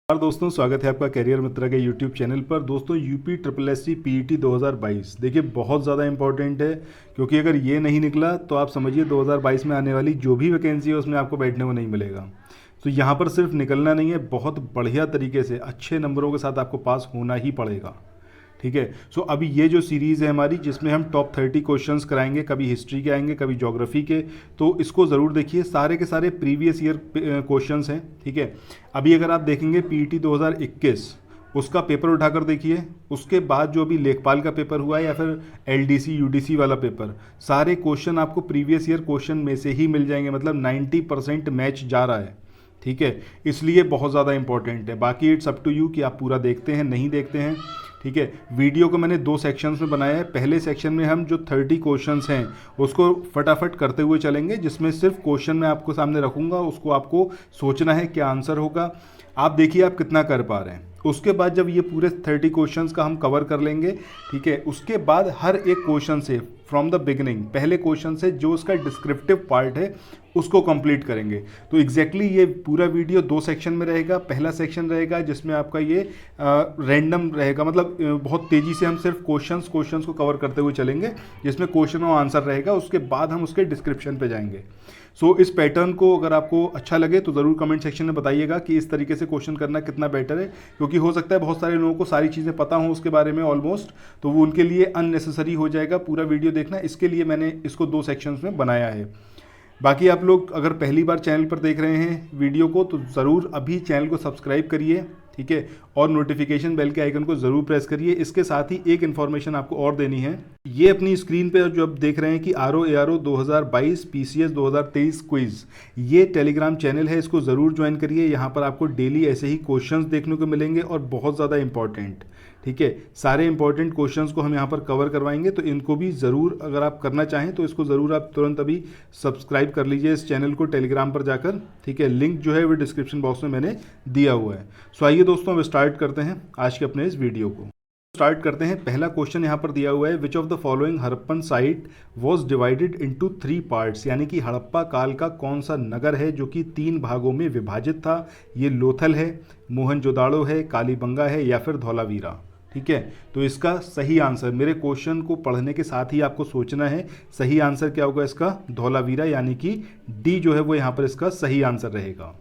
और दोस्तों स्वागत है आपका करियर मित्र के यूट्यूब चैनल पर। दोस्तों UP triple S C PET 2022 देखिए बहुत ज़्यादा इंपॉर्टेंट है, क्योंकि अगर ये नहीं निकला तो आप समझिए 2022 में आने वाली जो भी वैकेंसी है उसमें आपको बैठने को नहीं मिलेगा। तो यहाँ पर सिर्फ निकलना नहीं है, बहुत बढ़िया तरीके से अच्छे नंबरों के साथ आपको पास होना ही पड़ेगा। ठीक है। सो अभी ये जो सीरीज़ है हमारी, जिसमें हम टॉप 30 क्वेश्चंस कराएंगे, कभी हिस्ट्री के आएंगे कभी ज्योग्राफी के, तो इसको ज़रूर देखिए। सारे के सारे प्रीवियस ईयर क्वेश्चंस हैं। ठीक है। अभी अगर आप देखेंगे पीईटी 2021 उसका पेपर उठाकर देखिए, उसके बाद जो अभी लेखपाल का पेपर हुआ है या फिर एलडीसी यूडीसी वाला पेपर, सारे क्वेश्चन आपको प्रीवियस ईयर क्वेश्चन में से ही मिल जाएंगे। मतलब 90% मैच जा रहा है। ठीक है। इसलिए बहुत ज़्यादा इंपॉर्टेंट है। बाकी इट्स अप टू यू कि आप पूरा देखते हैं नहीं देखते हैं। ठीक है। वीडियो को मैंने 2 सेक्शंस में बनाया है। पहले सेक्शन में हम जो 30 क्वेश्चंस हैं उसको फटाफट करते हुए चलेंगे, जिसमें सिर्फ क्वेश्चन मैं आपको सामने रखूंगा, उसको आपको सोचना है क्या आंसर होगा। आप देखिए आप कितना कर पा रहे हैं। उसके बाद जब ये पूरे 30 क्वेश्चंस का हम कवर कर लेंगे, ठीक है, उसके बाद हर एक क्वेश्चन से फ्रॉम द बिगिनिंग, पहले क्वेश्चन से जो उसका डिस्क्रिप्टिव पार्ट है उसको कंप्लीट करेंगे। तो एग्जैक्टली ये पूरा वीडियो 2 सेक्शन में रहेगा। पहला सेक्शन रहेगा जिसमें आपका ये रैंडम रहेगा, मतलब बहुत तेज़ी से हम सिर्फ क्वेश्चंस को कवर करते हुए चलेंगे, जिसमें क्वेश्चन और आंसर रहेगा। उसके बाद हम उसके डिस्क्रिप्शन पे जाएंगे। सो इस पैटर्न को अगर आपको अच्छा लगे तो ज़रूर कमेंट सेक्शन में बताइएगा कि इस तरीके से क्वेश्चन करना कितना बेटर है, क्योंकि हो सकता है बहुत सारे लोगों को सारी चीज़ें पता हों उसके बारे में ऑलमोस्ट, तो वो उनके लिए अननेसेसरी हो जाएगा पूरा वीडियो देखना। इसके लिए मैंने इसको 2 सेक्शंस में बनाया है। बाकी आप लोग अगर पहली बार चैनल पर देख रहे हैं वीडियो को, तो ज़रूर अभी चैनल को सब्सक्राइब करिए। ठीक है। और नोटिफिकेशन बेल के आइकन को ज़रूर प्रेस करिए। इसके साथ ही एक इन्फॉर्मेशन आपको और देनी है। ये अपनी स्क्रीन पे जो आप देख रहे हैं कि RO ARO 2022 PCS 2023 क्विज, ये टेलीग्राम चैनल है, इसको ज़रूर ज्वाइन करिए। यहाँ पर आपको डेली ऐसे ही क्वेश्चंस देखने को मिलेंगे और बहुत ज़्यादा इंपॉर्टेंट। ठीक है। सारे इंपॉर्टेंट क्वेश्चंस को हम यहाँ पर कवर करवाएंगे, तो इनको भी ज़रूर अगर आप करना चाहें तो इसको ज़रूर आप तुरंत अभी सब्सक्राइब कर लीजिए इस चैनल को टेलीग्राम पर जाकर। ठीक है। लिंक जो है वो डिस्क्रिप्शन बॉक्स में मैंने दिया हुआ है। सो आइए दोस्तों अब स्टार्ट करते हैं आज के अपने इस वीडियो को। स्टार्ट करते हैं। पहला क्वेश्चन यहाँ पर दिया हुआ है, which of the following Harappan site was divided into 3 parts, यानी कि हड़प्पा काल का कौन सा नगर है जो कि 3 भागों में विभाजित था। ये लोथल है, मोहनजोदाड़ो है, कालीबंगा है या फिर धौलावीरा। ठीक है। तो इसका सही आंसर, मेरे क्वेश्चन को पढ़ने के साथ ही आपको सोचना है सही आंसर क्या होगा इसका, धौलावीरा, यानी कि डी जो है वो यहाँ पर इसका सही आंसर रहेगा।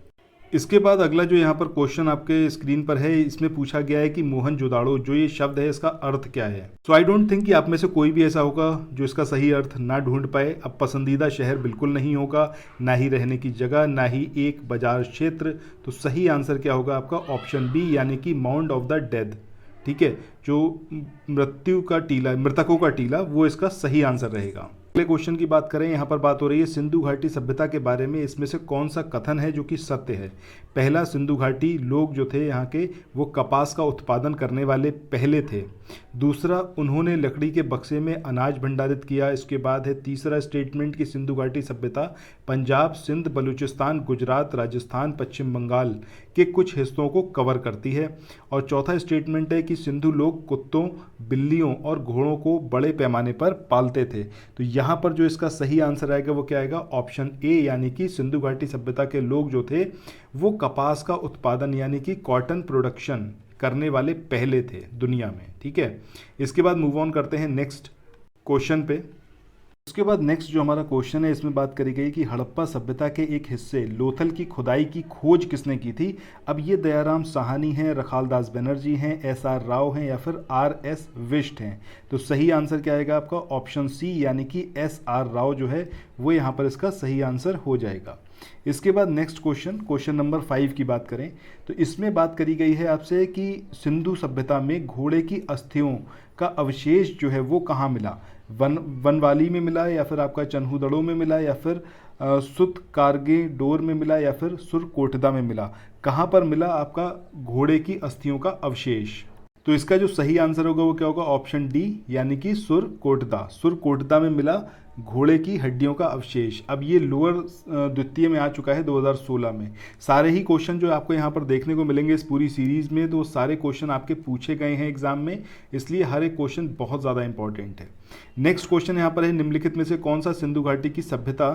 इसके बाद अगला जो यहाँ पर क्वेश्चन आपके स्क्रीन पर है, इसमें पूछा गया है कि मोहनजोदाड़ो जो ये शब्द है इसका अर्थ क्या है। सो आई डोंट थिंक कि आप में से कोई भी ऐसा होगा जो इसका सही अर्थ ना ढूंढ पाए। अब पसंदीदा शहर बिल्कुल नहीं होगा, ना ही रहने की जगह, ना ही एक बाजार क्षेत्र। तो सही आंसर क्या होगा आपका, ऑप्शन बी, यानी कि माउंड ऑफ द डेड। ठीक है। जो मृत्यु का टीला, मृतकों का टीला, वो इसका सही आंसर रहेगा। अगले क्वेश्चन की बात करें, यहाँ पर बात हो रही है सिंधु घाटी सभ्यता के बारे में। इसमें से कौन सा कथन है जो कि सत्य है। पहला, सिंधु घाटी लोग जो थे यहाँ के वो कपास का उत्पादन करने वाले पहले थे। दूसरा, उन्होंने लकड़ी के बक्से में अनाज भंडारित किया। इसके बाद है तीसरा स्टेटमेंट कि सिंधु घाटी सभ्यता पंजाब, सिंध, बलूचिस्तान, गुजरात, राजस्थान, पश्चिम बंगाल के कुछ हिस्सों को कवर करती है। और चौथा स्टेटमेंट है कि सिंधु लोग कुत्तों, बिल्लियों और घोड़ों को बड़े पैमाने पर पालते थे। तो यहाँ पर जो इसका सही आंसर आएगा वो क्या आएगा, ऑप्शन ए, यानी कि सिंधु घाटी सभ्यता के लोग जो थे वो कपास का उत्पादन यानी कि कॉटन प्रोडक्शन करने वाले पहले थे दुनिया में। ठीक है। इसके बाद मूव ऑन करते हैं नेक्स्ट क्वेश्चन पे। उसके बाद नेक्स्ट जो हमारा क्वेश्चन है, इसमें बात करी गई कि हड़प्पा सभ्यता के एक हिस्से लोथल की खुदाई की खोज किसने की थी। अब ये दयाराम साहनी हैं, रखालदास बनर्जी हैं, SR राव हैं या फिर RS विष्ट हैं। तो सही आंसर क्या आएगा आपका, ऑप्शन सी, यानी कि SR राव जो है वो यहाँ पर इसका सही आंसर हो जाएगा। इसके बाद नेक्स्ट क्वेश्चन नंबर 5 की बात करें, तो इसमें बात करी गई है आपसे कि सिंधु सभ्यता में घोड़े की अस्थियों का अवशेष जो है वो कहाँ मिला। वनवाली में मिला, या फिर आपका चन्हूदड़ों में मिला, या फिर सुत कारगे डोर में मिला, या फिर सुरकोटदा में मिला। कहाँ पर मिला आपका घोड़े की अस्थियों का अवशेष। तो इसका जो सही आंसर होगा वो क्या होगा, ऑप्शन डी, यानी कि सुरकोटदा में मिला घोड़े की हड्डियों का अवशेष। अब ये लोअर द्वितीय में आ चुका है 2016 में। सारे ही क्वेश्चन जो आपको यहाँ पर देखने को मिलेंगे इस पूरी सीरीज़ में, तो सारे क्वेश्चन आपके पूछे गए हैं एग्जाम में, इसलिए हर एक क्वेश्चन बहुत ज़्यादा इंपॉर्टेंट है। नेक्स्ट क्वेश्चन यहाँ पर है, निम्नलिखित में से कौन सा सिंधु घाटी की सभ्यता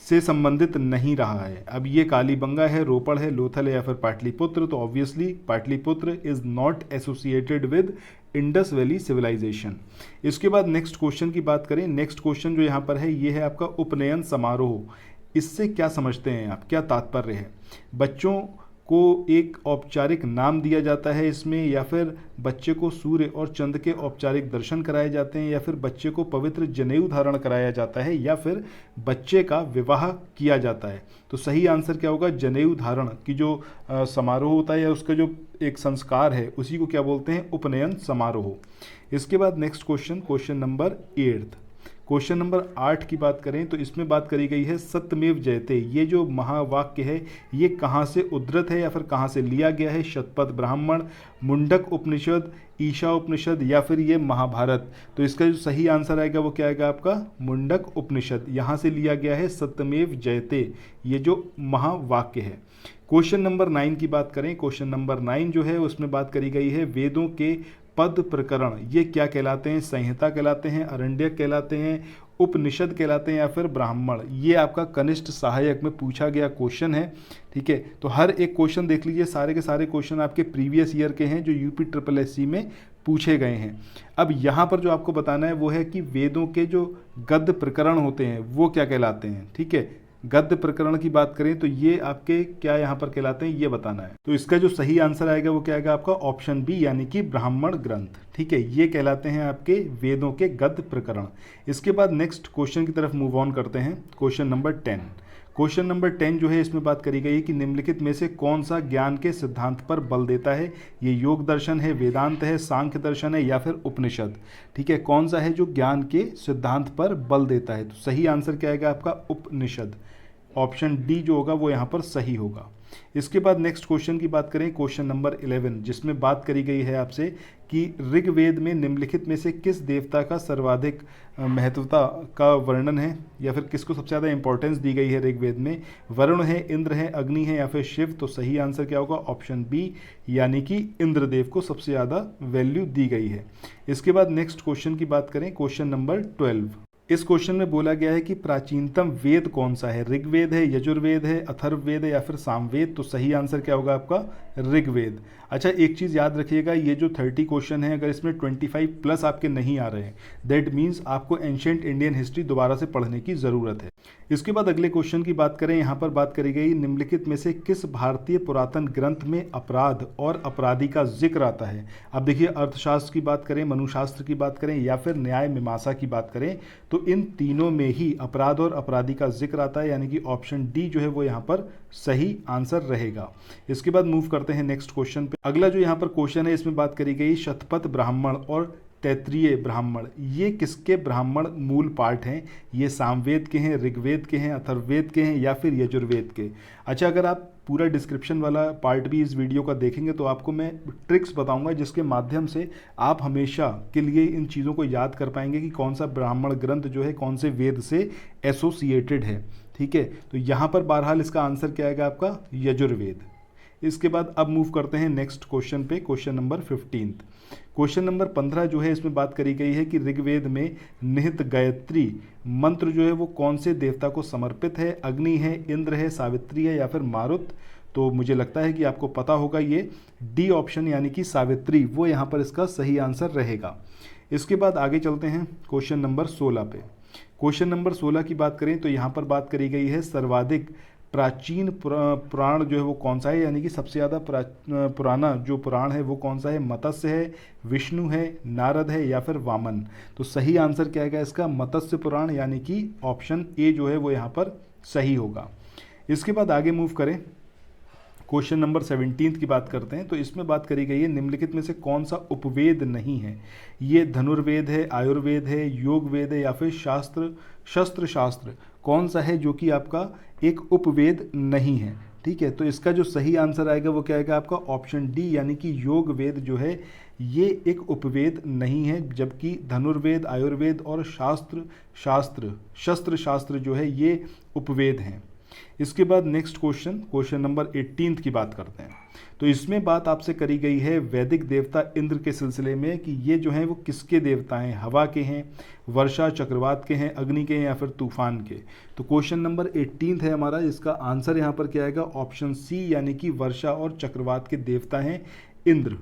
से संबंधित नहीं रहा है। अब ये कालीबंगा है, रोपड़ है, लोथल है या फिर पाटलिपुत्र, तो obviously Pataliputra is not associated with Indus Valley civilization. इसके बाद नेक्स्ट क्वेश्चन की बात करें, नेक्स्ट क्वेश्चन जो यहाँ पर है ये है आपका उपनयन समारोह। इससे क्या समझते हैं आप, क्या तात्पर्य है? बच्चों को एक औपचारिक नाम दिया जाता है इसमें, या फिर बच्चे को सूर्य और चंद्र के औपचारिक दर्शन कराए जाते हैं, या फिर बच्चे को पवित्र जनेऊ धारण कराया जाता है, या फिर बच्चे का विवाह किया जाता है? तो सही आंसर क्या होगा? जनेऊ धारण की जो समारोह होता है या उसका जो एक संस्कार है उसी को क्या बोलते हैं? उपनयन समारोह। इसके बाद next question, question number 8। Question number 8 की बात करें तो इसमें बात करी गई है सत्यमेव जयते। ये जो महावाक्य है ये कहाँ से उद्धृत है या फिर कहाँ से लिया गया है? शतपथ ब्राह्मण, मुंडक उपनिषद, ईशा उपनिषद या फिर ये महाभारत? तो इसका जो सही आंसर आएगा वो क्या आएगा आपका? मुंडक उपनिषद। यहाँ से लिया गया है सत्यमेव जयते, ये जो महावाक्य है। क्वेश्चन नंबर 9 की बात करें, क्वेश्चन नंबर 9 जो है उसमें बात करी गई है वेदों के पद प्रकरण, ये क्या कहलाते हैं? संहिता कहलाते हैं, अरण्यक कहलाते हैं, उपनिषद कहलाते हैं या फिर ब्राह्मण? ये आपका कनिष्ठ सहायक में पूछा गया क्वेश्चन है। ठीक है, तो हर एक क्वेश्चन देख लीजिए, सारे के सारे क्वेश्चन आपके प्रीवियस ईयर के हैं जो यूपी SSSC में पूछे गए हैं। अब यहाँ पर जो आपको बताना है वो है कि वेदों के जो गद्य प्रकरण होते हैं वो क्या कहलाते हैं। ठीक है, गद्य प्रकरण की बात करें तो ये आपके क्या यहाँ पर कहलाते हैं ये बताना है। तो इसका जो सही आंसर आएगा वो क्या आएगा आपका? ऑप्शन बी, यानी कि ब्राह्मण ग्रंथ। ठीक है, ये कहलाते हैं आपके वेदों के गद्य प्रकरण। इसके बाद नेक्स्ट क्वेश्चन की तरफ मूव ऑन करते हैं, क्वेश्चन नंबर 10। क्वेश्चन नंबर 10 जो है इसमें बात करी गई है कि निम्नलिखित में से कौन सा ज्ञान के सिद्धांत पर बल देता है? ये योग दर्शन है, वेदांत है, सांख्य दर्शन है या फिर उपनिषद? ठीक है, कौन सा है जो ज्ञान के सिद्धांत पर बल देता है? तो सही आंसर क्या आएगा आपका? उपनिषद। ऑप्शन डी जो होगा वो यहाँ पर सही होगा। इसके बाद नेक्स्ट क्वेश्चन की बात करें, क्वेश्चन नंबर 11, जिसमें बात करी गई है आपसे कि ऋग्वेद में निम्नलिखित में से किस देवता का सर्वाधिक महत्वता का वर्णन है या फिर किसको सबसे ज़्यादा इंपॉर्टेंस दी गई है ऋग्वेद में? वरुण है, इंद्र है, अग्नि है या फिर शिव? तो सही आंसर क्या होगा? ऑप्शन बी, यानी कि इंद्रदेव को सबसे ज़्यादा वैल्यू दी गई है। इसके बाद नेक्स्ट क्वेश्चन की बात करें, क्वेश्चन नंबर 12। इस क्वेश्चन में बोला गया है कि प्राचीनतम वेद कौन सा है? ऋग्वेद है, यजुर्वेद है, अथर्ववेद है या फिर सामवेद? तो सही आंसर क्या होगा आपका? ऋग्वेद। अच्छा, एक चीज़ याद रखिएगा, ये जो 30 क्वेश्चन है अगर इसमें 25 प्लस आपके नहीं आ रहे हैं दैट मीन्स आपको एंशिएंट इंडियन हिस्ट्री दोबारा से पढ़ने की ज़रूरत है। इसके बाद अगले क्वेश्चन की बात करें, यहाँ पर बात करी गई निम्नलिखित में से किस भारतीय पुरातन ग्रंथ में अपराध और अपराधी का जिक्र आता है? अब देखिए, अर्थशास्त्र की बात करें, मनुशास्त्र की बात करें या फिर न्याय मीमांसा की बात करें तो इन तीनों में ही अपराध और अपराधी का जिक्र आता है, यानी कि ऑप्शन डी जो है वो यहाँ पर सही आंसर रहेगा। इसके बाद मूव करते हैं नेक्स्ट क्वेश्चन पे। अगला जो यहाँ पर क्वेश्चन है इसमें बात करी गई शतपथ ब्राह्मण और तैत्रीय ब्राह्मण, ये किसके ब्राह्मण मूल पाठ हैं? ये सामवेद के हैं, ऋग्वेद के हैं, अथर्ववेद के हैं या फिर यजुर्वेद के? अच्छा, अगर आप पूरा डिस्क्रिप्शन वाला पार्ट भी इस वीडियो का देखेंगे तो आपको मैं ट्रिक्स बताऊंगा जिसके माध्यम से आप हमेशा के लिए इन चीज़ों को याद कर पाएंगे कि कौन सा ब्राह्मण ग्रंथ जो है कौन से वेद से एसोसिएटेड है। ठीक है, तो यहाँ पर बहरहाल इसका आंसर क्या आएगा आपका? यजुर्वेद। इसके बाद अब मूव करते हैं नेक्स्ट क्वेश्चन पे, क्वेश्चन नंबर 15। क्वेश्चन नंबर 15 जो है इसमें बात करी गई है कि ऋग्वेद में निहित गायत्री मंत्र जो है वो कौन से देवता को समर्पित है? अग्नि है, इंद्र है, सावित्री है या फिर मारुत? तो मुझे लगता है कि आपको पता होगा, ये डी ऑप्शन यानी कि सावित्री वो यहाँ पर इसका सही आंसर रहेगा। इसके बाद आगे चलते हैं क्वेश्चन नंबर 16 पे। क्वेश्चन नंबर 16 की बात करें तो यहाँ पर बात करी गई है सर्वाधिक प्राचीन पुराण जो है वो कौन सा है, यानी कि सबसे ज़्यादा पुराना जो पुराण है वो कौन सा है? मत्स्य है, विष्णु है, नारद है या फिर वामन? तो सही आंसर क्या आएगा इसका? मत्स्य पुराण, यानी कि ऑप्शन ए जो है वो यहाँ पर सही होगा। इसके बाद आगे मूव करें, क्वेश्चन नंबर 17 की बात करते हैं। तो इसमें बात करी गई है निम्नलिखित में से कौन सा उपवेद नहीं है? ये धनुर्वेद है, आयुर्वेद है, योग वेद है या फिर शस्त्र शास्त्र? कौन सा है जो कि आपका एक उपवेद नहीं है? ठीक है, तो इसका जो सही आंसर आएगा वो क्या आएगा आपका? ऑप्शन डी, यानी कि योग वेद जो है ये एक उपवेद नहीं है, जबकि धनुर्वेद, आयुर्वेद और शस्त्र शास्त्र जो है ये उपवेद हैं। इसके बाद नेक्स्ट क्वेश्चन नंबर 18 की बात करते हैं। तो इसमें बात आपसे करी गई है वैदिक देवता इंद्र के सिलसिले में कि ये जो हैं वो किसके देवता हैं, हवा के हैं, वर्षा चक्रवात के हैं, अग्नि के हैं या फिर तूफान के। तो क्वेश्चन नंबर 18 है हमारा, इसका आंसर यहाँ पर क्या आएगा, ऑप्शन सी, यानी कि वर्षा और चक्रवात के देवता हैं इंद्र।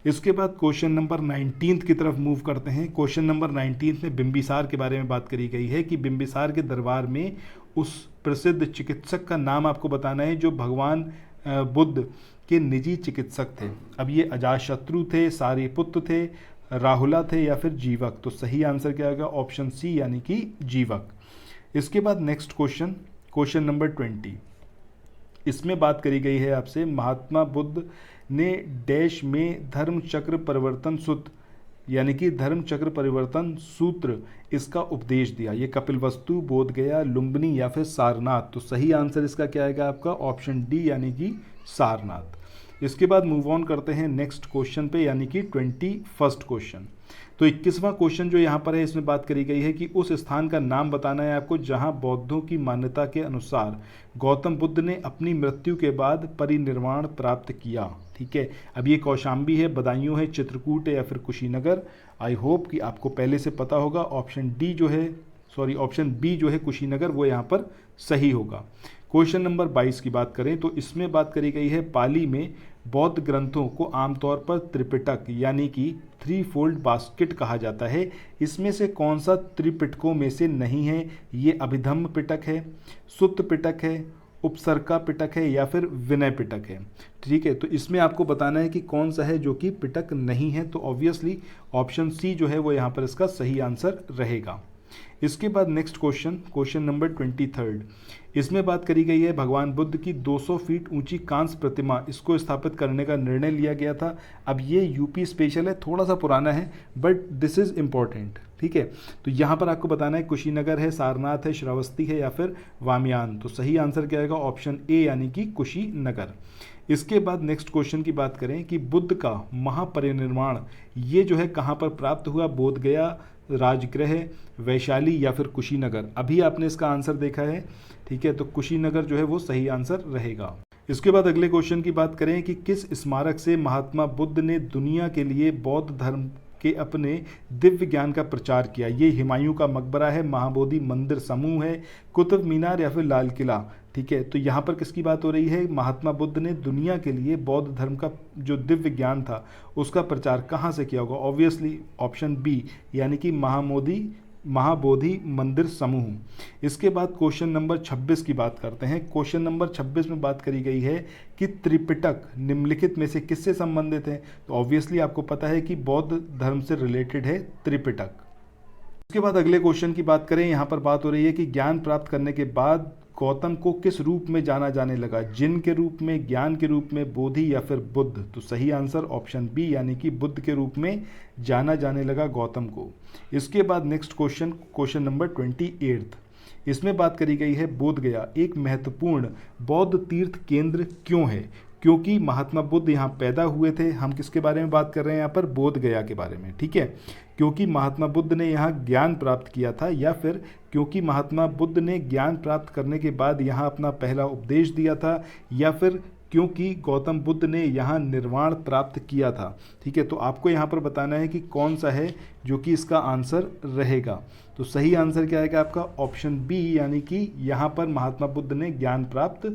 इसके बाद क्वेश्चन नंबर 19 की तरफ मूव करते हैं। क्वेश्चन नंबर 19 में बिंबिसार के बारे में बात करी गई है कि बिंबिसार के दरबार में उस प्रसिद्ध चिकित्सक का नाम आपको बताना है जो भगवान बुद्ध के निजी चिकित्सक थे। अब ये अजातशत्रु थे, सारिपुत्र थे, राहुला थे या फिर जीवक। तो सही आंसर क्या होगा, ऑप्शन सी यानी कि जीवक। इसके बाद नेक्स्ट क्वेश्चन नंबर 20, इसमें बात करी गई है आपसे महात्मा बुद्ध ने डैश में धर्म चक्र परिवर्तन सूत्र यानी कि धर्म चक्र परिवर्तन सूत्र इसका उपदेश दिया। ये कपिलवस्तु, बोधगया, लुम्बिनी या फिर सारनाथ। तो सही आंसर इसका क्या आएगा आपका, ऑप्शन डी यानी कि सारनाथ। इसके बाद मूव ऑन करते हैं नेक्स्ट क्वेश्चन पे, यानी कि 21वां क्वेश्चन। तो 21वां क्वेश्चन जो यहाँ पर है इसमें बात करी गई है कि उस स्थान का नाम बताना है आपको जहाँ बौद्धों की मान्यता के अनुसार गौतम बुद्ध ने अपनी मृत्यु के बाद परिनिर्वाण प्राप्त किया। ठीक है, अब ये कौशाम्बी है, बदायूं है, चित्रकूट है या फिर कुशीनगर। आई होप कि आपको पहले से पता होगा। ऑप्शन बी जो है कुशीनगर, वो यहाँ पर सही होगा। क्वेश्चन नंबर 22 की बात करें तो इसमें बात करी गई है पाली में बौद्ध ग्रंथों को आमतौर पर त्रिपिटक यानी कि 3 फोल्ड बास्केट कहा जाता है। इसमें से कौन सा त्रिपिटकों में से नहीं है, ये अभिधम्म पिटक है, सुत्त पिटक है, उपसर्का पिटक है या फिर विनय पिटक है। ठीक है, तो इसमें आपको बताना है कि कौन सा है जो कि पिटक नहीं है। तो ऑब्वियसली ऑप्शन सी जो है वो यहाँ पर इसका सही आंसर रहेगा। इसके बाद नेक्स्ट क्वेश्चन नंबर 23, इसमें बात करी गई है भगवान बुद्ध की 200 फीट ऊंची कांस्य प्रतिमा, इसको स्थापित करने का निर्णय लिया गया था। अब ये यूपी स्पेशल है, थोड़ा सा पुराना है बट दिस इज़ इम्पॉर्टेंट। ठीक है, तो यहाँ पर आपको बताना है कुशीनगर है, सारनाथ है, श्रावस्ती है या फिर वामयान। तो सही आंसर क्या आएगा, ऑप्शन ए यानी कि कुशीनगर। इसके बाद नेक्स्ट क्वेश्चन की बात करें कि बुद्ध का महापरिनिर्वाण ये जो है कहाँ पर प्राप्त हुआ, बोधगया, राजगृह, वैशाली या फिर कुशीनगर। अभी आपने इसका आंसर देखा है। ठीक है, तो कुशीनगर जो है वो सही आंसर रहेगा। इसके बाद अगले क्वेश्चन की बात करें कि किस स्मारक से महात्मा बुद्ध ने दुनिया के लिए बौद्ध धर्म के अपने दिव्य ज्ञान का प्रचार किया। ये हुमायूं का मकबरा है, महाबोधि मंदिर समूह है, कुतुब मीनार या फिर लाल किला। ठीक है, तो यहाँ पर किसकी बात हो रही है, महात्मा बुद्ध ने दुनिया के लिए बौद्ध धर्म का जो दिव्य ज्ञान था उसका प्रचार कहाँ से किया होगा, ऑब्वियसली ऑप्शन बी यानी कि महाबोधि मंदिर समूह। इसके बाद क्वेश्चन नंबर 26 की बात करते हैं। क्वेश्चन नंबर 26 में बात करी गई है कि त्रिपिटक निम्नलिखित में से किससे संबंधित है। तो ऑब्वियसली आपको पता है कि बौद्ध धर्म से रिलेटेड है त्रिपिटक। उसके बाद अगले क्वेश्चन की बात करें, यहाँ पर बात हो रही है कि ज्ञान प्राप्त करने के बाद गौतम को किस रूप में जाना जाने लगा, जिन के रूप में, ज्ञान के रूप में, बोधि या फिर बुद्ध। तो सही आंसर ऑप्शन बी यानी कि बुद्ध के रूप में जाना जाने लगा गौतम को। इसके बाद नेक्स्ट क्वेश्चन नंबर 28, इसमें बात करी गई है बोधगया एक महत्वपूर्ण बौद्ध तीर्थ केंद्र क्यों है। क्योंकि महात्मा बुद्ध यहाँ पैदा हुए थे। हम किसके बारे में बात कर रहे हैं यहाँ पर, बोधगया के बारे में। ठीक है, क्योंकि महात्मा बुद्ध ने यहाँ ज्ञान प्राप्त किया था, या फिर क्योंकि महात्मा बुद्ध ने ज्ञान प्राप्त करने के बाद यहाँ अपना पहला उपदेश दिया था, या फिर क्योंकि गौतम बुद्ध ने यहाँ निर्वाण प्राप्त किया था। ठीक है, तो आपको यहाँ पर बताना है कि कौन सा है जो कि इसका आंसर रहेगा। तो सही आंसर क्या आएगा आपका, ऑप्शन बी यानी कि यहाँ पर महात्मा बुद्ध ने ज्ञान प्राप्त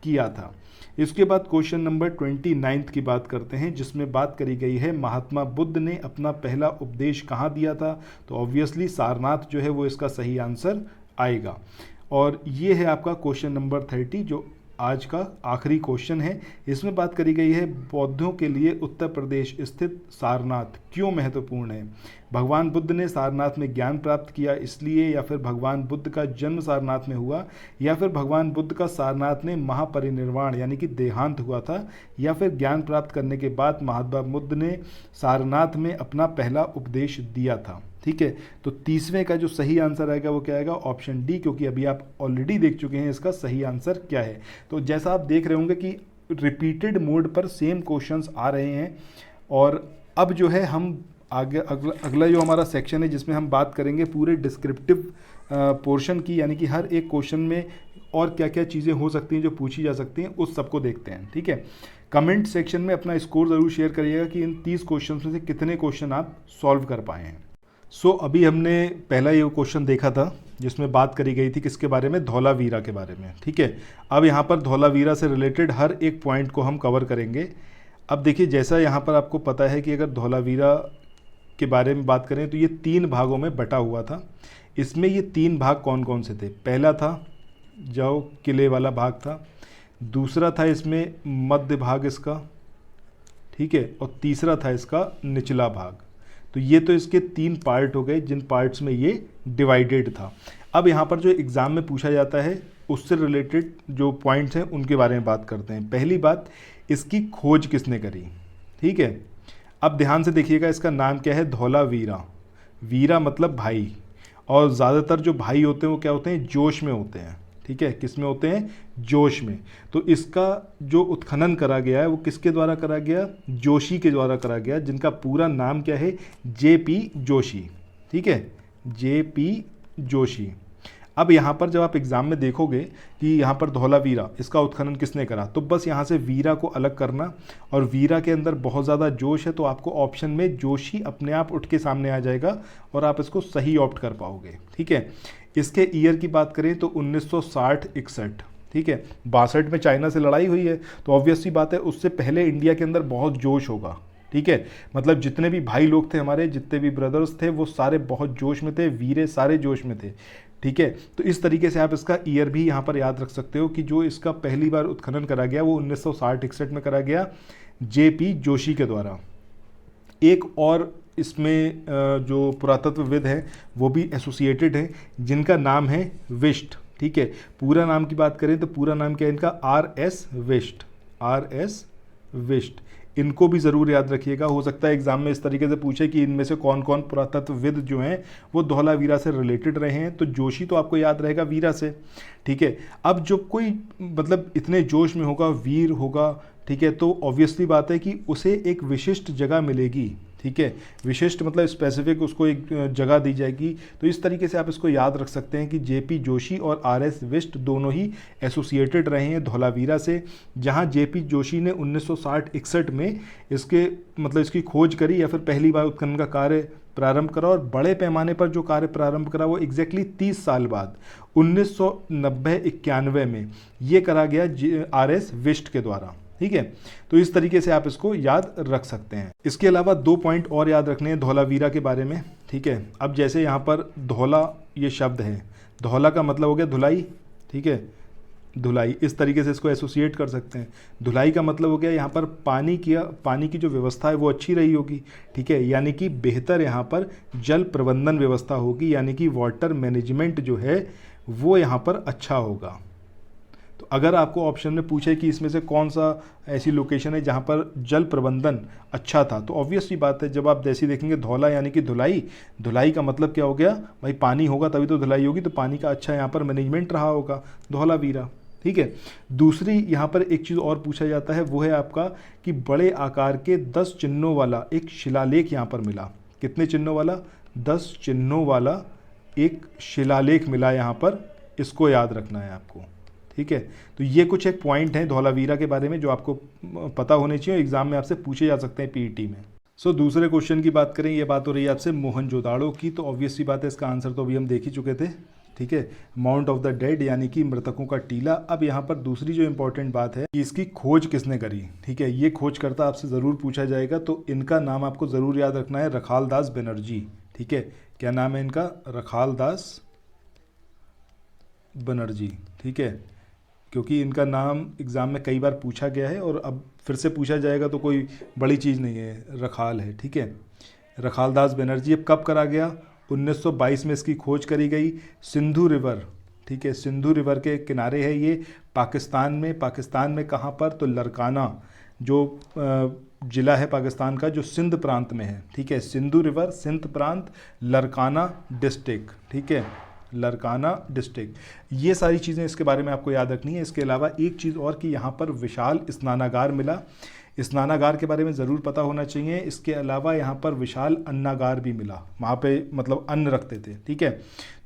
किया था। इसके बाद क्वेश्चन नंबर 29 की बात करते हैं, जिसमें बात करी गई है महात्मा बुद्ध ने अपना पहला उपदेश कहाँ दिया था। तो ऑब्वियसली सारनाथ जो है वो इसका सही आंसर आएगा। और ये है आपका क्वेश्चन नंबर 30 जो आज का आखिरी क्वेश्चन है। इसमें बात करी गई है बौद्धों के लिए उत्तर प्रदेश स्थित सारनाथ क्यों महत्वपूर्ण है। भगवान बुद्ध ने सारनाथ में ज्ञान प्राप्त किया इसलिए, या फिर भगवान बुद्ध का जन्म सारनाथ में हुआ, या फिर भगवान बुद्ध का सारनाथ में महापरिनिर्वाण यानी कि देहांत हुआ था, या फिर ज्ञान प्राप्त करने के बाद महात्मा बुद्ध ने सारनाथ में अपना पहला उपदेश दिया था। ठीक है, तो 30वें का जो सही आंसर आएगा वो क्या आएगा, ऑप्शन डी, क्योंकि अभी आप ऑलरेडी देख चुके हैं इसका सही आंसर क्या है। तो जैसा आप देख रहे होंगे कि रिपीटेड मोड पर सेम क्वेश्चंस आ रहे हैं। और अब जो है हम आगे अगला जो हमारा सेक्शन है जिसमें हम बात करेंगे पूरे डिस्क्रिप्टिव पोर्शन की, यानी कि हर एक क्वेश्चन में और क्या क्या चीज़ें हो सकती हैं जो पूछी जा सकती हैं, उस सबको देखते हैं। ठीक है, कमेंट सेक्शन में अपना स्कोर ज़रूर शेयर करिएगा कि इन 30 क्वेश्चन में से कितने क्वेश्चन आप सॉल्व कर पाए हैं। अभी हमने पहला ये क्वेश्चन देखा था जिसमें बात करी गई थी किसके बारे में, धौलावीरा के बारे में। ठीक है, अब यहाँ पर धौलावीरा से रिलेटेड हर एक पॉइंट को हम कवर करेंगे। अब देखिए, जैसा यहाँ पर आपको पता है कि अगर धौलावीरा के बारे में बात करें तो ये 3 भागों में बटा हुआ था। इसमें ये 3 भाग कौन कौन से थे? पहला था जो किले वाला भाग था, दूसरा था इसमें मध्य भाग इसका, ठीक है, और तीसरा था इसका निचला भाग। तो ये तो इसके 3 पार्ट हो गए जिन पार्ट्स में ये डिवाइडेड था। अब यहाँ पर जो एग्ज़ाम में पूछा जाता है उससे रिलेटेड जो पॉइंट्स हैं उनके बारे में बात करते हैं। पहली बात, इसकी खोज किसने करी? ठीक है, अब ध्यान से देखिएगा, इसका नाम क्या है? धौलावीरा। वीरा मतलब भाई, और ज़्यादातर जो भाई होते हैं वो क्या होते हैं? जोश में होते हैं। ठीक है, किस में होते हैं? जोश में। तो इसका जो उत्खनन करा गया है वो किसके द्वारा करा गया? जोशी के द्वारा करा गया, जिनका पूरा नाम क्या है? जेपी जोशी। ठीक है, जेपी जोशी। अब यहाँ पर जब आप एग्ज़ाम में देखोगे कि यहाँ पर धौलावीरा, इसका उत्खनन किसने करा, तो बस यहाँ से वीरा को अलग करना, और वीरा के अंदर बहुत ज़्यादा जोश है तो आपको ऑप्शन में जोशी अपने आप उठ के सामने आ जाएगा और आप इसको सही ऑप्ट कर पाओगे। ठीक है, इसके ईयर की बात करें तो 1960-61। ठीक है, 62 में चाइना से लड़ाई हुई है तो ऑब्वियस सी बात है उससे पहले इंडिया के अंदर बहुत जोश होगा। ठीक है, मतलब जितने भी भाई लोग थे हमारे, जितने भी ब्रदर्स थे, वो सारे बहुत जोश में थे, वीरे सारे जोश में थे। ठीक है, तो इस तरीके से आप इसका ईयर भी यहाँ पर याद रख सकते हो कि जो इसका पहली बार उत्खनन करा गया वो 1960-61 में करा गया जेपी जोशी के द्वारा। एक और इसमें जो पुरातत्वविद हैं वो भी एसोसिएटेड हैं जिनका नाम है विष्ट। ठीक है, पूरा नाम की बात करें तो पूरा नाम क्या है इनका? आर.एस. विष्ट। आर.एस. विष्ट, इनको भी ज़रूर याद रखिएगा। हो सकता है एग्जाम में इस तरीके से पूछे कि इनमें से कौन कौन पुरातत्वविद जो हैं वो धौलावीरा से रिलेटेड रहे हैं, तो जोशी तो आपको याद रहेगा वीरा से। ठीक है, अब जो कोई मतलब इतने जोश में होगा, वीर होगा, ठीक है, तो ऑब्वियसली बात है कि उसे एक विशिष्ट जगह मिलेगी। ठीक है, विशिष्ट मतलब स्पेसिफिक उसको एक जगह दी जाएगी। तो इस तरीके से आप इसको याद रख सकते हैं कि जेपी जोशी और आर.एस. विष्ट दोनों ही एसोसिएटेड रहे हैं धौलावीरा से, जहां जेपी जोशी ने 1960-61 में इसके मतलब इसकी खोज करी या फिर पहली बार उत्खनन का कार्य प्रारंभ करा, और बड़े पैमाने पर जो कार्य प्रारंभ करा वो एग्जैक्टली 30 साल बाद 1990-91 में ये करा गया आर.एस. विष्ट के द्वारा। ठीक है, तो इस तरीके से आप इसको याद रख सकते हैं। इसके अलावा 2 पॉइंट और याद रखने हैं धौलावीरा के बारे में। ठीक है, अब जैसे यहाँ पर धौला ये शब्द है, धौला का मतलब हो गया धुलाई। ठीक है, धुलाई, इस तरीके से इसको एसोसिएट कर सकते हैं। धुलाई का मतलब हो गया यहाँ पर पानी की जो व्यवस्था है वो अच्छी रही होगी। ठीक है, यानी कि बेहतर यहाँ पर जल प्रबंधन व्यवस्था होगी, यानी कि वाटर मैनेजमेंट जो है वो यहाँ पर अच्छा होगा। तो अगर आपको ऑप्शन में पूछे कि इसमें से कौन सा ऐसी लोकेशन है जहाँ पर जल प्रबंधन अच्छा था, तो ऑब्वियस सी बात है जब आप जैसी देखेंगे धौला यानी कि धुलाई, धुलाई का मतलब क्या हो गया भाई? पानी होगा तभी तो धुलाई होगी, तो पानी का अच्छा यहाँ पर मैनेजमेंट रहा होगा धौलावीरा। ठीक है, दूसरी यहाँ पर एक चीज़ और पूछा जाता है, वो है आपका कि बड़े आकार के 10 चिन्हों वाला एक शिलालेख यहाँ पर मिला। कितने चिन्हों वाला? 10 चिन्हों वाला एक शिलालेख मिला यहाँ पर, इसको याद रखना है आपको। ठीक है, तो ये कुछ एक पॉइंट हैं धौलावीरा के बारे में जो आपको पता होने चाहिए, एग्जाम में आपसे पूछे जा सकते हैं पीईटी में। दूसरे क्वेश्चन की बात करें, ये बात हो रही है आपसे मोहनजोदाड़ो की, तो ऑब्वियस सी बात है इसका आंसर तो अभी हम देख ही चुके थे। ठीक है, माउंट ऑफ द डेड यानी कि मृतकों का टीला। अब यहाँ पर दूसरी जो इंपॉर्टेंट बात है कि इसकी खोज किसने करी। ठीक है, ये खोजकर्ता आपसे ज़रूर पूछा जाएगा, तो इनका नाम आपको ज़रूर याद रखना है, रखालदास बनर्जी। ठीक है, क्या नाम है इनका? रखालदास बनर्जी। ठीक है, क्योंकि इनका नाम एग्ज़ाम में कई बार पूछा गया है और अब फिर से पूछा जाएगा तो कोई बड़ी चीज़ नहीं है, रखाल है। ठीक है, रखालदास बनर्जी। अब कब करा गया? 1922 में इसकी खोज करी गई, सिंधु रिवर। ठीक है, सिंधु रिवर के किनारे है ये, पाकिस्तान में कहाँ पर? तो लरकाना जो ज़िला है पाकिस्तान का जो सिंध प्रांत में है। ठीक है, सिंधु रिवर, सिंध प्रांत, लरकाना डिस्ट्रिक्ट। ठीक है, लरकाना डिस्ट्रिक्ट। ये सारी चीज़ें इसके बारे में आपको याद रखनी है। इसके अलावा एक चीज़ और कि यहाँ पर विशाल स्नानागार मिला, स्नानागार के बारे में ज़रूर पता होना चाहिए। इसके अलावा यहाँ पर विशाल अन्नागार भी मिला, वहाँ पे मतलब अन्न रखते थे। ठीक है,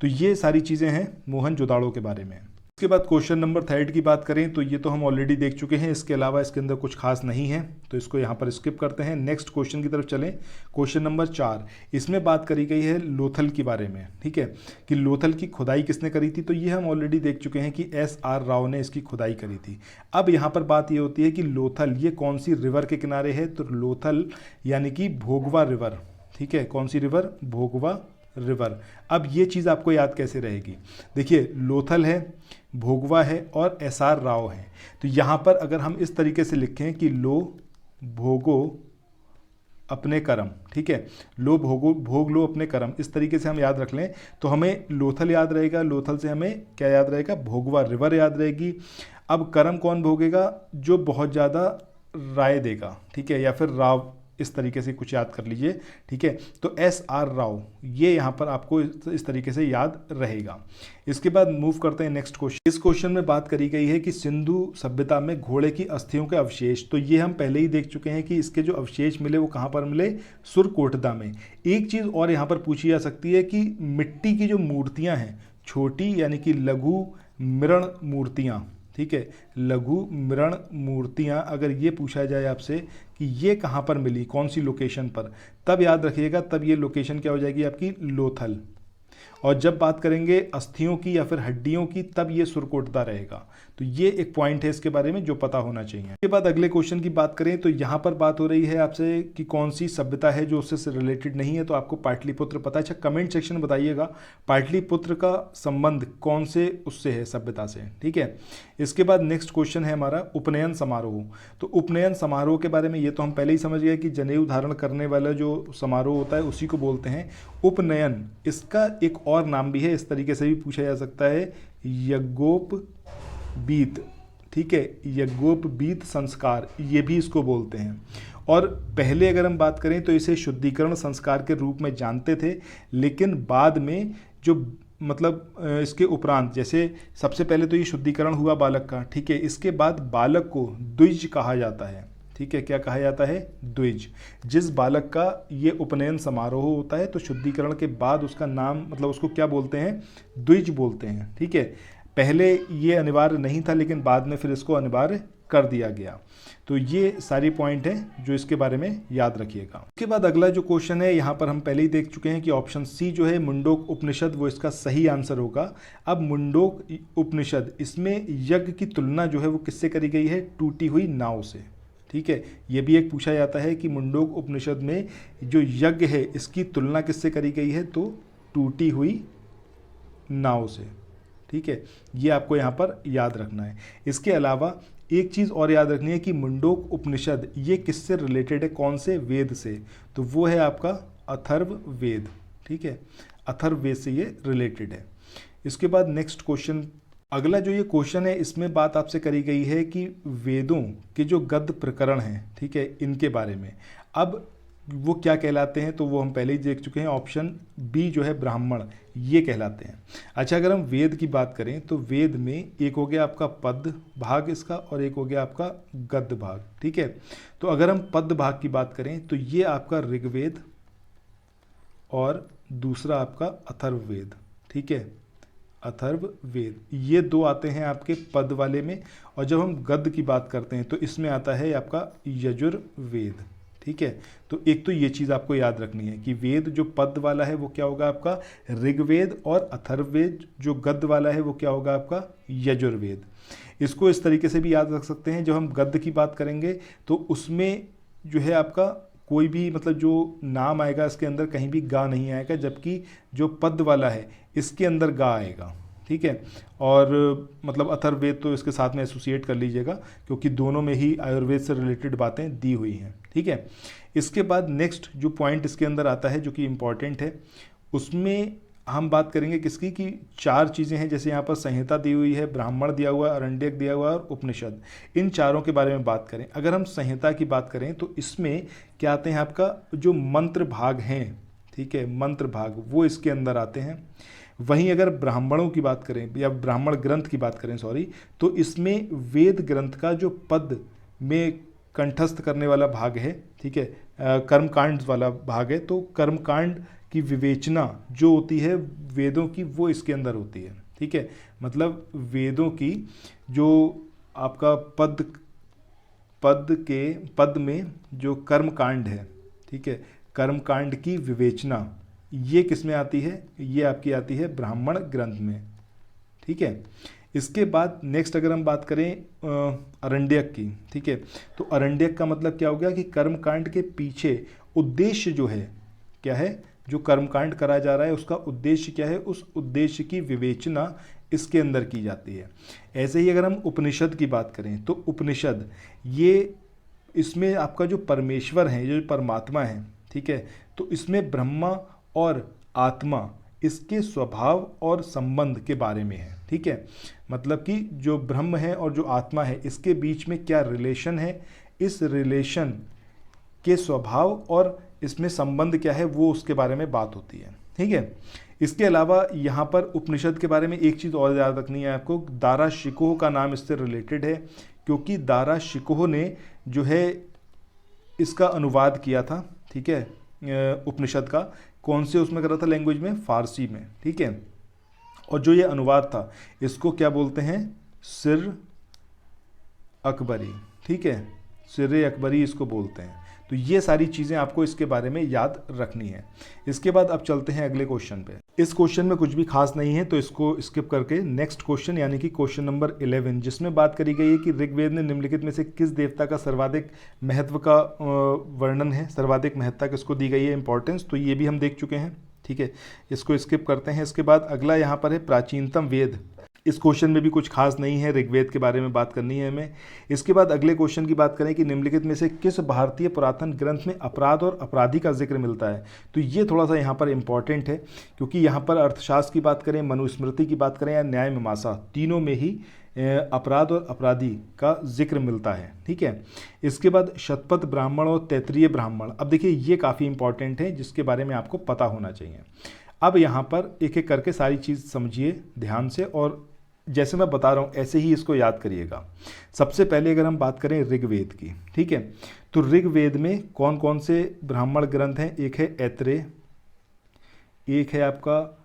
तो ये सारी चीज़ें हैं मोहनजोदाड़ो के बारे में। इसके बाद क्वेश्चन नंबर 3 की बात करें तो ये तो हम ऑलरेडी देख चुके हैं, इसके अलावा इसके अंदर कुछ खास नहीं है, तो इसको यहाँ पर स्किप करते हैं। नेक्स्ट क्वेश्चन की तरफ चलें। क्वेश्चन नंबर 4, इसमें बात करी गई है लोथल के बारे में, ठीक है, कि लोथल की खुदाई किसने करी थी, तो ये हम ऑलरेडी देख चुके हैं कि SR राव ने इसकी खुदाई करी थी। अब यहाँ पर बात ये होती है कि लोथल ये कौन सी रिवर के किनारे है, तो लोथल यानी कि भोगवा रिवर, ठीक है, कौन सी रिवर, भोगवा रिवर। अब ये चीज़ आपको याद कैसे रहेगी, देखिए लोथल है, भोगवा है और SR राव है। तो यहाँ पर अगर हम इस तरीके से लिखें कि लो भोगो अपने कर्म, ठीक है, लो भोगो भोग लो अपने कर्म, इस तरीके से हम याद रख लें तो हमें लोथल याद रहेगा, लोथल से हमें क्या याद रहेगा, भोगवा रिवर याद रहेगी। अब कर्म कौन भोगेगा, जो बहुत ज़्यादा राय देगा, ठीक है, या फिर राव, इस तरीके से कुछ याद कर लीजिए, ठीक है। तो SR राव ये यहाँ पर आपको इस तरीके से याद रहेगा। इसके बाद मूव करते हैं नेक्स्ट क्वेश्चन। इस क्वेश्चन में बात करी गई है कि सिंधु सभ्यता में घोड़े की अस्थियों के अवशेष, तो ये हम पहले ही देख चुके हैं कि इसके जो अवशेष मिले वो कहाँ पर मिले, सुरकोटदा में। एक चीज़ और यहाँ पर पूछी जा सकती है कि मिट्टी की जो मूर्तियाँ हैं, छोटी यानी कि लघु मृण मूर्तियाँ, ठीक है, लघु मृण मूर्तियाँ, अगर ये पूछा जाए आपसे कि ये कहाँ पर मिली, कौन सी लोकेशन पर, तब याद रखिएगा, तब ये लोकेशन क्या हो जाएगी आपकी, लोथल। और जब बात करेंगे अस्थियों की या फिर हड्डियों की, तब ये सुरकोटदा रहेगा। तो ये एक पॉइंट है इसके बारे में जो पता होना चाहिए। इसके बाद अगले क्वेश्चन की बात करें तो यहाँ पर बात हो रही है आपसे कि कौन सी सभ्यता है जो उससे रिलेटेड नहीं है, तो आपको पाटलिपुत्र पता है। अच्छा, कमेंट सेक्शन में बताइएगा पाटलिपुत्र का संबंध कौन से उससे है, सभ्यता से, ठीक है। इसके बाद नेक्स्ट क्वेश्चन है हमारा उपनयन समारोह। तो उपनयन समारोह के बारे में ये तो हम पहले ही समझ गए कि जनेऊ धारण करने वाला जो समारोह होता है उसी को बोलते हैं उपनयन। इसका एक और नाम भी है, इस तरीके से भी पूछा जा सकता है, यज्ञोपवीत, ठीक है, यज्ञोपवीत संस्कार, ये भी इसको बोलते हैं। और पहले अगर हम बात करें तो इसे शुद्धिकरण संस्कार के रूप में जानते थे, लेकिन बाद में जो मतलब इसके उपरांत, जैसे सबसे पहले तो ये शुद्धिकरण हुआ बालक का, ठीक है, इसके बाद बालक को द्विज कहा जाता है, ठीक है, क्या कहा जाता है, द्विज। जिस बालक का ये उपनयन समारोह होता है तो शुद्धिकरण के बाद उसका नाम, मतलब उसको क्या बोलते हैं, द्विज बोलते हैं, ठीक है। पहले ये अनिवार्य नहीं था, लेकिन बाद में फिर इसको अनिवार्य कर दिया गया। तो ये सारी पॉइंट है जो इसके बारे में याद रखिएगा। उसके बाद अगला जो क्वेश्चन है, यहाँ पर हम पहले ही देख चुके हैं कि ऑप्शन सी जो है मुंडोक उपनिषद, वो इसका सही आंसर होगा। अब मुंडोक उपनिषद, इसमें यज्ञ की तुलना जो है वो किससे करी गई है, टूटी हुई नाव से, ठीक है। ये भी एक पूछा जाता है कि मुंडोक उपनिषद में जो यज्ञ है इसकी तुलना किससे करी गई है, तो टूटी हुई नाव से, ठीक है। ये आपको यहाँ पर याद रखना है। इसके अलावा एक चीज़ और याद रखनी है कि मुंडोक उपनिषद ये किससे रिलेटेड है, कौन से वेद से, तो वो है आपका अथर्व वेद, ठीक है, अथर्व वेद से ये रिलेटेड है। इसके बाद नेक्स्ट क्वेश्चन, अगला जो ये क्वेश्चन है इसमें बात आपसे करी गई है कि वेदों के जो गद्य प्रकरण हैं, ठीक है, इनके बारे में। अब वो क्या कहलाते हैं, तो वो हम पहले ही देख चुके हैं, ऑप्शन बी जो है ब्राह्मण, ये कहलाते हैं। अच्छा, अगर हम वेद की बात करें तो वेद में एक हो गया आपका पद भाग इसका, और एक हो गया आपका गद्य भाग, ठीक है। तो अगर हम पद भाग की बात करें तो ये आपका ऋग्वेद और दूसरा आपका अथर्ववेद, ठीक है, अथर्ववेद, ये दो आते हैं आपके पद वाले में। और जब हम गद्य की बात करते हैं तो इसमें आता है आपका यजुर्वेद, ठीक है। तो एक तो ये चीज़ आपको याद रखनी है कि वेद जो पद वाला है वो क्या होगा आपका ऋग्वेद, और अथर्ववेद जो गद्य वाला है वो क्या होगा आपका यजुर्वेद। इसको इस तरीके से भी याद रख सकते हैं, जब हम गद्य की बात करेंगे तो उसमें जो है आपका कोई भी मतलब जो नाम आएगा इसके अंदर कहीं भी गा नहीं आएगा, जबकि जो पद वाला है इसके अंदर गा आएगा, ठीक है। और मतलब अथर्ववेद तो इसके साथ में एसोसिएट कर लीजिएगा, क्योंकि दोनों में ही आयुर्वेद से रिलेटेड बातें दी हुई हैं, ठीक है। इसके बाद नेक्स्ट जो पॉइंट इसके अंदर आता है जो कि इम्पॉर्टेंट है, उसमें हम बात करेंगे किसकी, कि 4 चीज़ें हैं, जैसे यहाँ पर संहिता दी हुई है, ब्राह्मण दिया हुआ है, अरण्यक दिया हुआ है और उपनिषद। इन चारों के बारे में बात करें, अगर हम संहिता की बात करें तो इसमें क्या आते हैं, आपका जो मंत्र भाग हैं, ठीक है, मंत्र भाग वो इसके अंदर आते हैं। वहीं अगर ब्राह्मणों की बात करें या ब्राह्मण ग्रंथ की बात करें, सॉरी, तो इसमें वेद ग्रंथ का जो पद में कंठस्थ करने वाला भाग है, ठीक है, कर्मकांड वाला भाग है, तो कर्मकांड की विवेचना जो होती है वेदों की वो इसके अंदर होती है, ठीक है, मतलब वेदों की जो आपका पद में जो कर्म कांड है, ठीक है, कर्म कांड की विवेचना ये किस में आती है, ये आपकी आती है ब्राह्मण ग्रंथ में, ठीक है। इसके बाद नेक्स्ट अगर हम बात करें अरण्यक की, ठीक है, तो अरण्यक का मतलब क्या हो गया कि कर्मकांड के पीछे उद्देश्य जो है क्या है, जो कर्मकांड करा जा रहा है उसका उद्देश्य क्या है, उस उद्देश्य की विवेचना इसके अंदर की जाती है। ऐसे ही अगर हम उपनिषद की बात करें तो उपनिषद ये इसमें आपका जो परमेश्वर है, जो परमात्मा है, ठीक है, तो इसमें ब्रह्मा और आत्मा इसके स्वभाव और संबंध के बारे में है, ठीक है, मतलब कि जो ब्रह्म है और जो आत्मा है इसके बीच में क्या रिलेशन है, इस रिलेशन के स्वभाव और इसमें संबंध क्या है वो उसके बारे में बात होती है, ठीक है। इसके अलावा यहाँ पर उपनिषद के बारे में एक चीज़ और याद रखनी है आपको, दारा शिकोह का नाम इससे रिलेटेड है, क्योंकि दारा शिकोह ने जो है इसका अनुवाद किया था, ठीक है, उपनिषद का। कौन से उसमें करा था लैंग्वेज में, फारसी में, ठीक है। और जो ये अनुवाद था इसको क्या बोलते हैं, सिर अकबरी, ठीक है, सिर अकबरी इसको बोलते हैं। तो ये सारी चीज़ें आपको इसके बारे में याद रखनी है। इसके बाद अब चलते हैं अगले क्वेश्चन पे। इस क्वेश्चन में कुछ भी खास नहीं है तो इसको स्किप करके नेक्स्ट क्वेश्चन यानी कि क्वेश्चन नंबर 11, जिसमें बात करी गई है कि ऋग्वेद ने निम्नलिखित में से किस देवता का सर्वाधिक महत्व का वर्णन है, सर्वाधिक महत्ता किसको दी गई है, इंपॉर्टेंस, तो ये भी हम देख चुके हैं, ठीक है, इसको स्किप करते हैं। इसके बाद अगला यहाँ पर है प्राचीनतम वेद। इस क्वेश्चन में भी कुछ खास नहीं है, ऋग्वेद के बारे में बात करनी है हमें। इसके बाद अगले क्वेश्चन की बात करें कि निम्नलिखित में से किस भारतीय पुरातन ग्रंथ में अपराध और अपराधी का जिक्र मिलता है, तो ये थोड़ा सा यहाँ पर इंपॉर्टेंट है, क्योंकि यहाँ पर अर्थशास्त्र की बात करें, मनुस्मृति की बात करें या न्याय मीमांसा, तीनों में ही अपराध और अपराधी का जिक्र मिलता है, ठीक है। इसके बाद शतपथ ब्राह्मण और तैत्तिरीय ब्राह्मण, अब देखिए ये काफ़ी इंपॉर्टेंट है जिसके बारे में आपको पता होना चाहिए। अब यहाँ पर एक एक करके सारी चीज़ समझिए ध्यान से, और जैसे मैं बता रहा हूँ ऐसे ही इसको याद करिएगा। सबसे पहले अगर हम बात करें ऋग्वेद की, ठीक है, तो ऋग्वेद में कौन कौन से ब्राह्मण ग्रंथ हैं, एक है ऐत्रेय, एक है आपका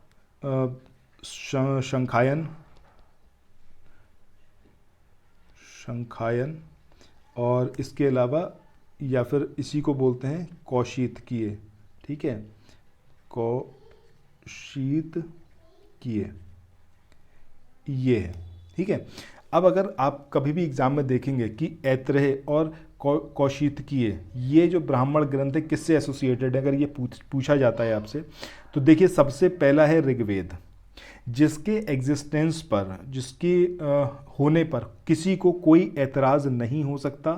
शंखायन, और इसके अलावा या फिर इसी को बोलते हैं कौशितकीय, ठीक है, कौशितकीय, ये है, ठीक है। अब अगर आप कभी भी एग्जाम में देखेंगे कि ऐत्रेय और कौशितकीय ये जो ब्राह्मण ग्रंथ है किससे एसोसिएटेड है, अगर ये पूछा जाता है आपसे, तो देखिए सबसे पहला है ऋग्वेद, जिसके एग्जिस्टेंस पर, जिसके होने पर किसी को कोई ऐतराज़ नहीं हो सकता,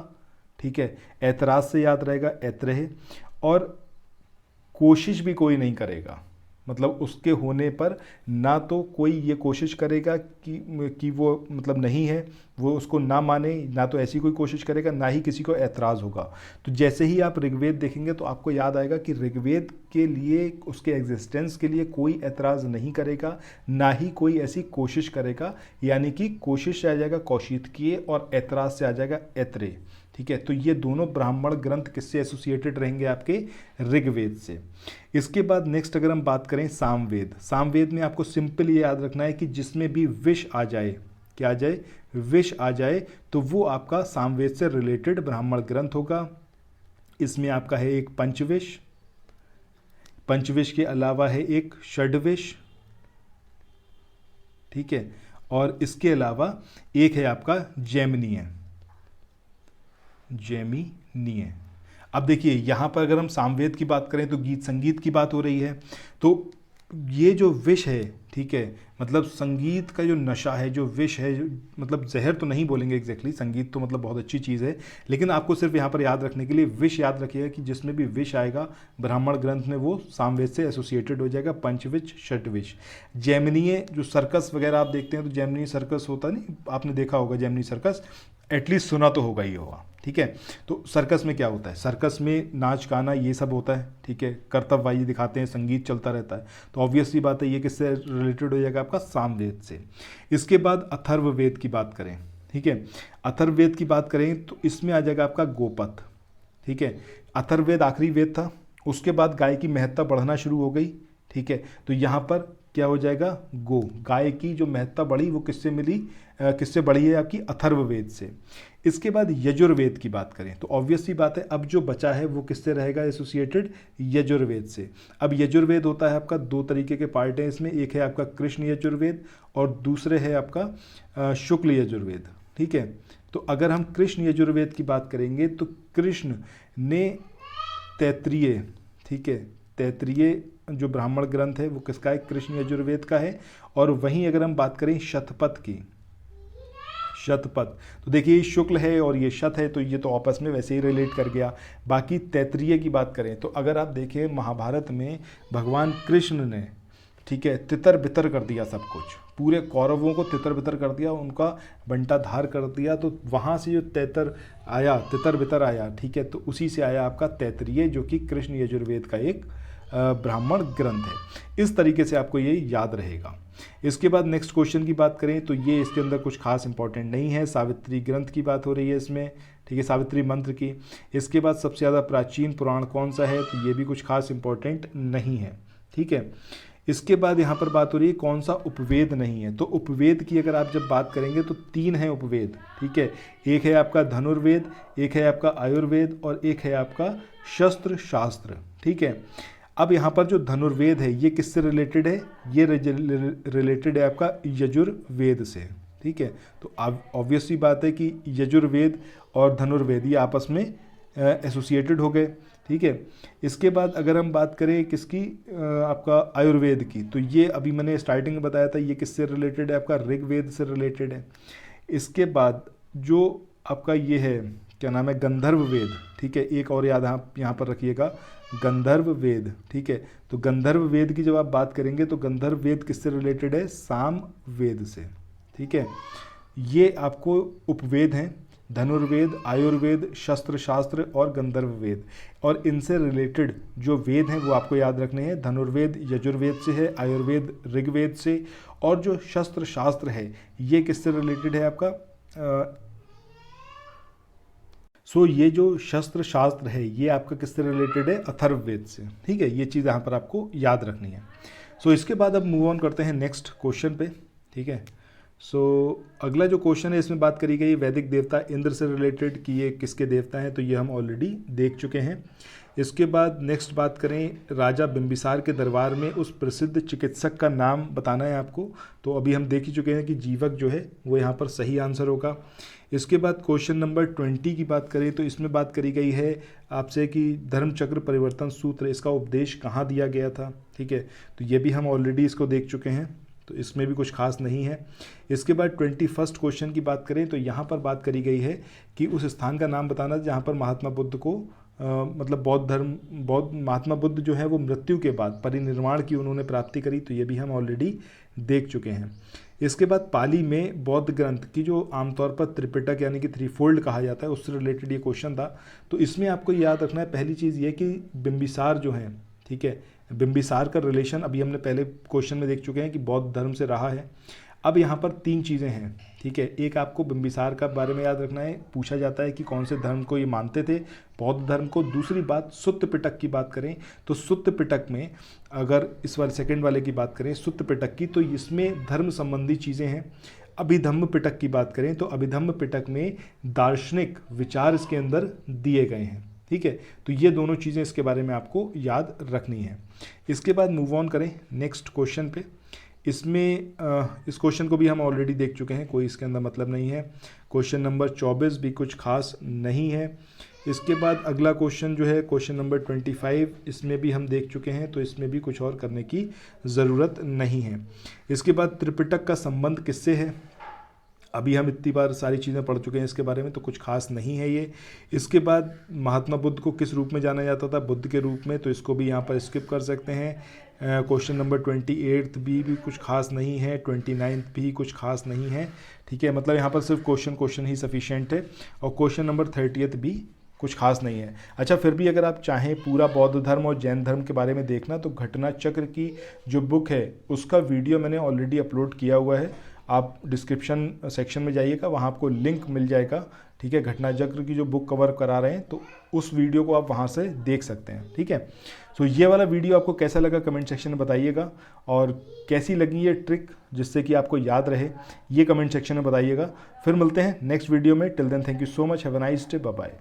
ठीक है, ऐतराज़ से याद रहेगा ऐत्रेय, और कोशिश भी कोई नहीं करेगा, मतलब उसके होने पर ना तो कोई ये कोशिश करेगा कि वो मतलब नहीं है, वो उसको ना माने, ना तो ऐसी कोई कोशिश करेगा, ना ही किसी को ऐतराज़ होगा। तो जैसे ही आप ऋग्वेद देखेंगे तो आपको याद आएगा कि ऋग्वेद के लिए, उसके एग्जिस्टेंस के लिए कोई ऐतराज़ नहीं करेगा, ना ही कोई ऐसी कोशिश करेगा, यानी कि कोशिश से आ जाएगा कौशितकीय और ऐतराज़ से आ जाएगा ऐत्रेय, ठीक है। तो ये दोनों ब्राह्मण ग्रंथ किससे एसोसिएटेड रहेंगे, आपके ऋग्वेद से। इसके बाद नेक्स्ट अगर हम बात करें सामवेद, सामवेद में आपको सिंपल ये याद रखना है कि जिसमें भी विष आ जाए, क्या आ जाए, विष आ जाए, तो वो आपका सामवेद से रिलेटेड ब्राह्मण ग्रंथ होगा। इसमें आपका है एक पंचविश, पंचविश के अलावा है एक षड्विश, ठीक है, और इसके अलावा एक है आपका जैमिनीय। अब देखिए यहाँ पर अगर हम सामवेद की बात करें तो गीत संगीत की बात हो रही है, तो ये जो विष है, ठीक है, मतलब संगीत का जो नशा है, जो विष है, मतलब जहर तो नहीं बोलेंगे एग्जैक्टली, संगीत तो मतलब बहुत अच्छी चीज़ है, लेकिन आपको सिर्फ यहाँ पर याद रखने के लिए विष याद रखिएगा कि जिसमें भी विष आएगा ब्राह्मण ग्रंथ में वो सामवेद से एसोसिएटेड हो जाएगा, पंचविश षड्विश। जैमिनीय जो सर्कस वगैरह आप देखते हैं तो जैमिनी सर्कस होता नहीं, आपने देखा होगा जैमिनी सर्कस, एटलीस्ट सुना तो होगा ही होगा, ठीक है। तो सर्कस में क्या होता है, सर्कस में नाच गाना ये सब होता है, ठीक है, कर्तव्यवाही दिखाते हैं, संगीत चलता रहता है, तो ऑब्वियसली बात है ये किससे रिलेटेड हो जाएगा, आपका सामवेद से। इसके बाद अथर्ववेद की बात करें, ठीक है, अथर्ववेद की बात करें तो इसमें आ जाएगा आपका गोपथ, ठीक है। अथर्ववेद आखिरी वेद था, उसके बाद गाय की महत्ता बढ़ना शुरू हो गई, ठीक है, तो यहाँ पर क्या हो जाएगा, गो। गाय की जो महत्ता बढ़ी वो किससे मिली, किससे बढ़ी है, आपकी अथर्ववेद से। इसके बाद यजुर्वेद की बात करें तो ऑब्वियस सी बात है अब जो बचा है वो किससे रहेगा एसोसिएटेड, यजुर्वेद से। अब यजुर्वेद होता है आपका, दो तरीके के पार्ट हैं इसमें, एक है आपका कृष्ण यजुर्वेद और दूसरे है आपका शुक्ल यजुर्वेद, ठीक है। तो अगर हम कृष्ण यजुर्वेद की बात करेंगे तो कृष्ण ने तैत्तिरीय, ठीक है, तैत्तिरीय जो ब्राह्मण ग्रंथ है वो किसका है, कृष्ण यजुर्वेद का है। और वहीं अगर हम बात करें शतपथ की, शतपथ, तो देखिए ये शुक्ल है और ये शत है, तो ये तो आपस में वैसे ही रिलेट कर गया। बाकी तैत्तिरीय की बात करें तो अगर आप देखें महाभारत में भगवान कृष्ण ने, ठीक है, तितर बितर कर दिया सब कुछ, पूरे कौरवों को तितर बितर कर दिया, उनका बंटाधार कर दिया, तो वहाँ से जो तैतर आया, तितर बितर आया, ठीक है, तो उसी से आया आपका तैत्तिरीय जो कि कृष्ण यजुर्वेद का एक ब्राह्मण ग्रंथ है। इस तरीके से आपको ये याद रहेगा। इसके बाद नेक्स्ट क्वेश्चन की बात करें तो ये इसके अंदर कुछ खास इंपॉर्टेंट नहीं है, सावित्री ग्रंथ की बात हो रही है इसमें, ठीक है, सावित्री मंत्र की। इसके बाद सबसे ज़्यादा प्राचीन पुराण कौन सा है, तो ये भी कुछ खास इंपॉर्टेंट नहीं है, ठीक है। इसके बाद यहाँ पर बात हो रही है कौन सा उपवेद नहीं है, तो उपवेद की अगर आप जब बात करेंगे तो 3 हैं उपवेद, ठीक है। एक है आपका धनुर्वेद, एक है आपका आयुर्वेद और एक है आपका शस्त्र शास्त्र, ठीक है। अब यहाँ पर जो धनुर्वेद है ये किससे रिलेटेड है, ये रिलेटेड है आपका यजुर्वेद से, ठीक है। तो ऑब्वियस सी बात है कि यजुर्वेद और धनुर्वेद ये आपस में एसोसिएटेड हो गए, ठीक है। इसके बाद अगर हम बात करें किसकी, आपका आयुर्वेद की, तो ये अभी मैंने स्टार्टिंग में बताया था ये किससे रिलेटेड है, आपका ऋग्वेद से रिलेटेड है। इसके बाद जो आपका ये है क्या नाम है, गंधर्व वेद, ठीक है, एक और याद आप यहाँ पर रखिएगा, गंधर्व वेद, ठीक है। तो गंधर्व वेद की जब आप बात करेंगे तो गंधर्व वेद किससे रिलेटेड है, साम वेद से, ठीक है। ये आपको उपवेद हैं, धनुर्वेद, आयुर्वेद, शस्त्र शास्त्र और गंधर्व वेद, और इनसे रिलेटेड जो वेद हैं वो आपको याद रखने हैं। धनुर्वेद यजुर्वेद से है, आयुर्वेद ऋग्वेद से, और जो शस्त्र शास्त्र है ये किससे रिलेटेड है आपका, सो ये जो शस्त्र शास्त्र है ये आपका किससे रिलेटेड है, अथर्ववेद से, ठीक है। ये चीज़ यहाँ पर आपको याद रखनी है। सो इसके बाद अब मूव ऑन करते हैं नेक्स्ट क्वेश्चन पे, ठीक है। सो अगला जो क्वेश्चन है इसमें बात करी गई वैदिक देवता इंद्र से रिलेटेड कि ये किसके देवता हैं, तो ये हम ऑलरेडी देख चुके हैं। इसके बाद नेक्स्ट बात करें राजा बिंबिसार के दरबार में उस प्रसिद्ध चिकित्सक का नाम बताना है आपको, तो अभी हम देख ही चुके हैं कि जीवक जो है वो यहाँ पर सही आंसर होगा। इसके बाद क्वेश्चन नंबर 20 की बात करें तो इसमें बात करी गई है आपसे कि धर्मचक्र परिवर्तन सूत्र, इसका उपदेश कहाँ दिया गया था, ठीक है। तो ये भी हम ऑलरेडी इसको देख चुके हैं, तो इसमें भी कुछ खास नहीं है। इसके बाद 21st क्वेश्चन की बात करें तो यहाँ पर बात करी गई है कि उस स्थान का नाम बताना जहाँ पर महात्मा बुद्ध को मतलब बौद्ध महात्मा बुद्ध जो है वो मृत्यु के बाद परिनिर्वाण की उन्होंने प्राप्ति करी, तो ये भी हम ऑलरेडी देख चुके हैं। इसके बाद पाली में बौद्ध ग्रंथ की जो आमतौर पर त्रिपिटक यानी कि 3 कहा जाता है उससे रिलेटेड ये क्वेश्चन था। तो इसमें आपको याद रखना है पहली चीज़ ये कि बिंबिसार जो है, ठीक है, बिंबिसार का रिलेशन अभी हमने पहले क्वेश्चन में देख चुके हैं कि बौद्ध धर्म से रहा है। अब यहाँ पर 3 चीज़ें हैं, ठीक है। एक आपको बिंबिसार का बारे में याद रखना है, पूछा जाता है कि कौन से धर्म को ये मानते थे, बौद्ध धर्म को। दूसरी बात सुत्त पिटक की बात करें तो सुत्त पिटक में अगर इस वाले सेकंड वाले की बात करें सुत्त पिटक की, तो इसमें धर्म संबंधी चीज़ें हैं। अभिधम्म पिटक की बात करें तो अभिधम्म पिटक में दार्शनिक विचार इसके अंदर दिए गए हैं, ठीक है। तो ये दोनों चीज़ें इसके बारे में आपको याद रखनी है। इसके बाद मूव ऑन करें नेक्स्ट क्वेश्चन पे। इसमें इस क्वेश्चन को भी हम ऑलरेडी देख चुके हैं, कोई इसके अंदर मतलब नहीं है। क्वेश्चन नंबर 24 भी कुछ खास नहीं है। इसके बाद अगला क्वेश्चन जो है क्वेश्चन नंबर 25, इसमें भी हम देख चुके हैं, तो इसमें भी कुछ और करने की ज़रूरत नहीं है। इसके बाद त्रिपिटक का संबंध किससे है, अभी हम इतनी बार सारी चीज़ें पढ़ चुके हैं इसके बारे में, तो कुछ खास नहीं है ये। इसके बाद महात्मा बुद्ध को किस रूप में जाना जाता था, बुद्ध के रूप में, तो इसको भी यहाँ पर स्किप कर सकते हैं। क्वेश्चन नंबर 28 भी कुछ खास नहीं है, 29 भी कुछ खास नहीं है, ठीक है। मतलब यहाँ पर सिर्फ क्वेश्चन ही सफिशिएंट है, और क्वेश्चन नंबर 30 भी कुछ खास नहीं है। अच्छा, फिर भी अगर आप चाहें पूरा बौद्ध धर्म और जैन धर्म के बारे में देखना तो घटना चक्र की जो बुक है उसका वीडियो मैंने ऑलरेडी अपलोड किया हुआ है, आप डिस्क्रिप्शन सेक्शन में जाइएगा, वहाँ आपको लिंक मिल जाएगा, ठीक है, घटनाचक्र की जो बुक कवर करा रहे हैं, तो उस वीडियो को आप वहाँ से देख सकते हैं, ठीक है। सो ये वाला वीडियो आपको कैसा लगा कमेंट सेक्शन में बताइएगा, और कैसी लगी ये ट्रिक जिससे कि आपको याद रहे, ये कमेंट सेक्शन में बताइएगा। फिर मिलते हैं नेक्स्ट वीडियो में। Till then thank you so much, have a nice day, bye bye.